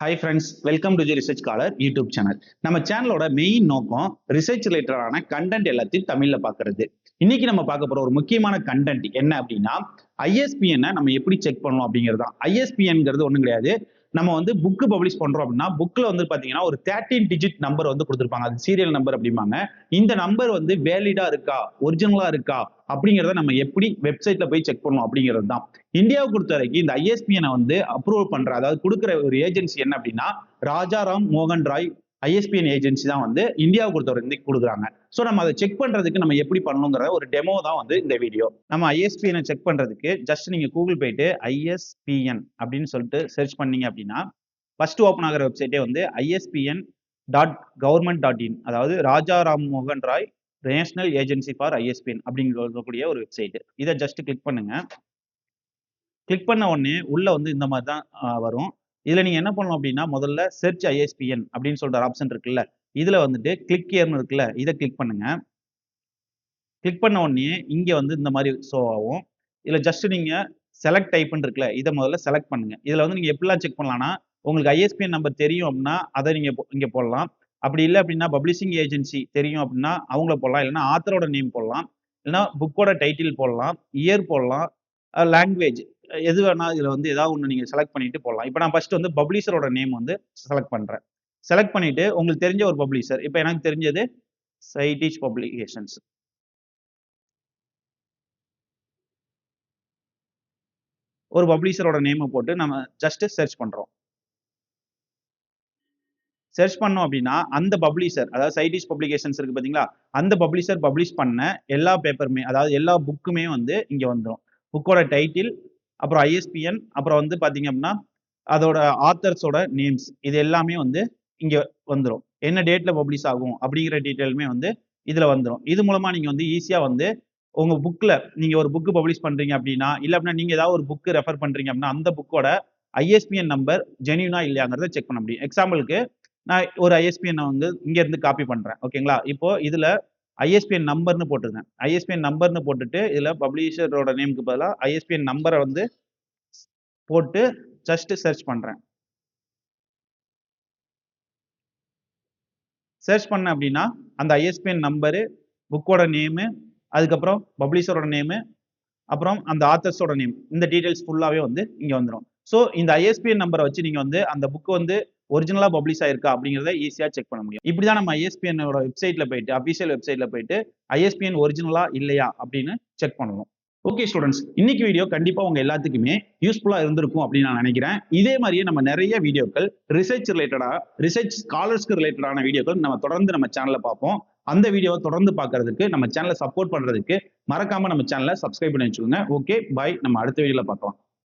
Hi friends, welcome to the research scholar YouTube channel. நம்ம சேனலோட main நோக்கம் research ரிலேட்டடான கண்டென்ட் எல்லாத்தையும் தமிழ்ல பாக்குறது. இன்னைக்கு நம்ம பார்க்க போற ஒரு முக்கியமான கண்டென்ட் என்ன அப்படின்னா, ஐஎஸ்பிஎன் நம்ம எப்படி செக் பண்ணணும் அப்படிங்கிறது தான். ஐஎஸ்பிஎன்ங்கிறது ஒன்றும் கிடையாது. நம்ம வந்து புக் பப்ளிஷ் பண்றோம் அப்படின்னா புக்ல வந்து பாத்தீங்கன்னா ஒரு 13 டிஜிட் நம்பர் வந்து கொடுத்துருப்பாங்க. அது சீரியல் நம்பர் அப்படிம்பாங்க. இந்த நம்பர் வந்து வேலிடா இருக்கா, ஒரிஜினலா இருக்கா அப்படிங்கிறத நம்ம எப்படி வெப்சைட்ல போய் செக் பண்ணணும் அப்படிங்கிறது தான். இந்தியாவை பொறுத்த வரைக்கும் இந்த ஐஎஸ்பிஎனை வந்து அப்ரூவல் பண்ற, அதாவது கொடுக்குற ஒரு ஏஜென்சி என்ன அப்படின்னா ராஜாராம் மோகன் ராய் ஐஎஸ்பிஎன் ஏஜென்சி தான் வந்து இந்தியாவை பொறுத்தவரை கொடுக்குறாங்க. ஸோ நம்ம அதை செக் பண்றதுக்கு நம்ம எப்படி பண்ணணுங்கிற ஒரு டெமோ தான் வந்து இந்த வீடியோ. நம்ம ஐஎஸ்பிஎனை செக் பண்றதுக்கு ஜஸ்ட் நீங்க கூகுள் போயிட்டு ஐஎஸ்பிஎன் அப்படின்னு சொல்லிட்டு சர்ச் பண்ணீங்க அப்படின்னா ஃபர்ஸ்ட் ஓப்பன் ஆகிற வெப்சைட்டே வந்து ISPN.government.in, அதாவது ராஜாராம் மோகன் Roy national agency for ISBN அப்படிங்கக்கூடிய ஒரு வெப்சைட். இதை ஜஸ்ட் கிளிக் பண்ணுங்க. கிளிக் பண்ண உடனே உள்ள வந்து இந்த மாதிரி தான் வரும். இதுல நீங்க என்ன பண்ணணும் அப்படின்னா முதல்ல சர்ச் ஐஎஸ்பிஎன் அப்படின்னு சொல்ற ஆப்ஷன் இருக்குல்ல, இதுல வந்துட்டு கிளிக் ஹியர்னு இருக்குல்ல, இதை கிளிக் பண்ணுங்க. கிளிக் பண்ண உடனே இங்க வந்து இந்த மாதிரி ஷோ ஆகும். இதுல ஜஸ்ட் நீங்க செலக்ட் டைப்னு இருக்குல்ல, இதை முதல்ல செலக்ட் பண்ணுங்க. இதுல வந்து நீங்க எப்படிலாம் செக் பண்ணலாம்னா, உங்களுக்கு ஐஎஸ்பிஎன் நம்பர் தெரியும் அப்படின்னா அதை நீங்க இங்க போடலாம். அப்படி இல்லை அப்படின்னா பப்ளிஷிங் ஏஜென்சி தெரியும் அப்படின்னா அவங்கள போடலாம். இல்லைன்னா ஆத்தரோட நேம் போடலாம், இல்லைன்னா புக்கோட டைட்டில் போடலாம், இயர் போடலாம், லாங்குவேஜ் எது வேணா இதுல வந்து ஏதாவது ஒன்று நீங்க செலக்ட் பண்ணிட்டு போடலாம். இப்போ நான் ஃபர்ஸ்ட் வந்து பப்ளிஷரோட நேம் வந்து செலக்ட் பண்றேன். செலக்ட் பண்ணிட்டு உங்களுக்கு தெரிஞ்ச ஒரு பப்ளிஷர், இப்போ எனக்கு தெரிஞ்சது சைடிஷ் பப்ளிகேஷன்ஸ். ஒரு பப்ளிஷரோட நேமை போட்டு நம்ம ஜஸ்ட் சர்ச் பண்றோம். சர்ச் பண்ணோம் அப்படின்னா அந்த பப்ளிஷர், அதாவது சைடிஷ் பப்ளிகேஷன்ஸ் இருக்கு பாத்தீங்களா, அந்த பப்ளிஷர் பப்ளிஷ் பண்ண எல்லா பேப்பருமே, அதாவது எல்லா புக்குமே வந்து இங்க வந்துடும். புக்கோட டைட்டில், அப்புறம் ஐஎஸ்பிஎன், அப்புறம் வந்து பாத்தீங்க அப்படின்னா அதோட ஆத்தர்ஸோட நேம்ஸ், இது எல்லாமே வந்து இங்க வந்துடும். என்ன டேட்ல பப்ளிஷ் ஆகும் அப்படிங்கிற டீட்டெயிலுமே வந்து இதுல வந்துடும். இது மூலமா நீங்க வந்து ஈஸியா வந்து உங்க புக்ல நீங்க ஒரு புக் பப்ளிஷ் பண்றீங்க அப்படின்னா, இல்ல அப்படின்னா நீங்க ஏதாவது ஒரு புக் ரெஃபர் பண்றீங்க அப்படின்னா அந்த புக்கோட ஐஎஸ்பிஎன் நம்பர் ஜெனியூனா இல்லையாங்கிறத செக் பண்ண முடியும். எக்ஸாம்பிளுக்கு நான் ஒரு ஐஎஸ்பிஎன் வந்து இங்க இருந்து காப்பி பண்றேன். ஓகேங்களா? இப்போ இதுல ஐஎஸ்பிஎன் நம்பர்னு போட்டிருக்கேன். ஐஎஸ்பிஎன் நம்பர்னு போட்டுட்டு இதுல பப்ளிஷரோட நேமுக்கு பதிலா ஐஎஸ்பிஎன் நம்பரை வந்து போட்டு ஜஸ்ட் சர்ச் பண்றேன். சர்ச் பண்ண அப்படின்னா அந்த ஐஎஸ்பிஎன் நம்பரு, புக்கோட நேமு, அதுக்கப்புறம் பப்ளிஷரோட நேமு, அப்புறம் அந்த ஆத்தர்ஸோட நேம், இந்த டீடைல்ஸ் ஃபுல்லாவே வந்து இங்க வந்துடும். ஸோ இந்த ஐஎஸ்பிஎன் நம்பரை வச்சு நீங்க வந்து அந்த புக் வந்து ஒரிஜினலா பப்ளிஷ் ஆயிருக்கா அப்படிங்கிறத ஈஸியா செக் பண்ண முடியும். இப்படிதான் நம்ம ஐஎஸ்பிஎனோட வெப்சைட்ல போயிட்டு, அபிஷியல் வெப்சைட்ல போயிட்டு ஐஎஸ்பிஎன் ஒரிஜினலா இல்லையா அப்படின்னு செக் பண்ணுவோம். ஓகே ஸ்டூடெண்ட்ஸ், இன்னைக்கு வீடியோ கண்டிப்பா உங்க எல்லாத்துக்குமே யூஸ்ஃபுல்லா இருந்திருக்கும் அப்படின்னு நான் நினைக்கிறேன். இதே மாதிரியே நம்ம நிறைய வீடியோக்கள் ரிசர்ச் ரிலேட்டடா, ரிசர்ச் ஸ்காலர்ஸ்க்கு ரிலேட்டடான வீடியோக்கள் நம்ம தொடர்ந்து நம்ம சேனல்ல பார்ப்போம். அந்த வீடியோவை தொடர்ந்து பார்க்கறதுக்கு, நம்ம சேனலை சப்போர்ட் பண்றதுக்கு மறக்காம நம்ம சேனலை சப்ஸ்கிரைப் பண்ணி வச்சுக்கோங்க. ஓகே, பாய். நம்ம அடுத்த வீடியோல பார்க்கலாம்.